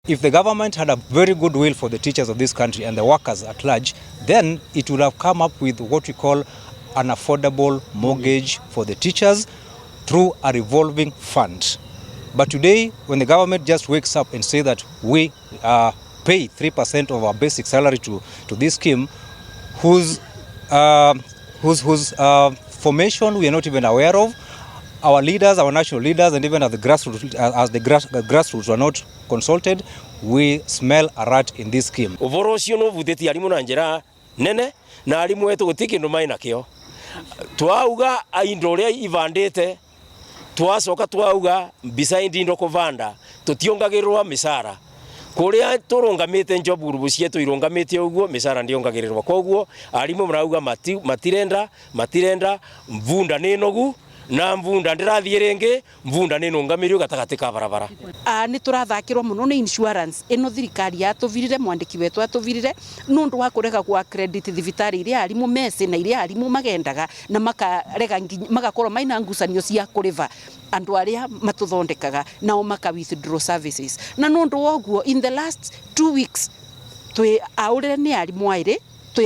If the government had a very good will for the teachers of this country and the workers at large, then it would have come up with what we call an affordable mortgage for the teachers through a revolving fund. But today, when the government just wakes up and say that we pay 3% of our basic salary to this scheme, whose formation we are not even aware of, our leaders, our national leaders, and even as the grassroots were not consulted, we smell a rat in this scheme. Uvoro ucio no vuteti arimu na njira nene na arimu etu gutikindu mai nakio. Twauga aindo ria ivandite, twacoka twauga bisaindi ndo kuvanda, tutiongagirwa misara. Kuria turungamite job group cietu irungamite uguo misara ndiongagirirwa. Koguo arimu marauga matirenda mvunda ni nogu na mvunda ndirathie ringi mvunda ni nungamirio gatagati ka barabara. Ni turathakirwo muno ni insurance ino thirikari yatuvirire mwandiki wetu atuvirire nundu wa kurega gwa credit thibitari iria arimu mese na iria arimu magendaga na makarega magakorwo maina ngucanio cia kuriva andu aria matuthondekaga nao maka withdraw services. Na nundu woguo in the last 2 weeks twi aurire ni arimu aire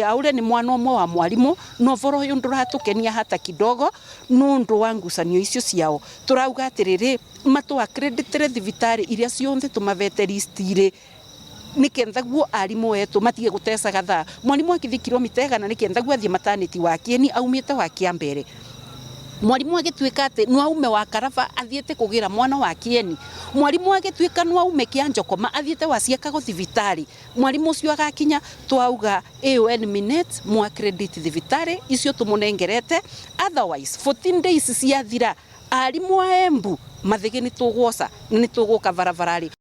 aure ni mwana umwe wa mwalimu no voro uyu nduratukenia hata kidogo nundu wa ngucanio icio ciao. Turauga atiriri matu accreditere thibitari iria cionthe tumavete listire nikentha guo arimu etu matige gutecaga thaa. Mwalimu akithikirwo mitegana nikentha guo athie maternity wakieni aumite wakia mbere. Mwalimu agituika ati no aume wa karava athiete kugira mwana wa kieni. Mwalimu agituika no aume kianjokoma athiete waciakago thibitari. Mwalimu ucio agakinya twauga AON minutes mu accredit thibitari icio tumunengerete, otherwise 14 days ciathira arimu a Embu mathige ni tugwoca ni tuguka barabarari.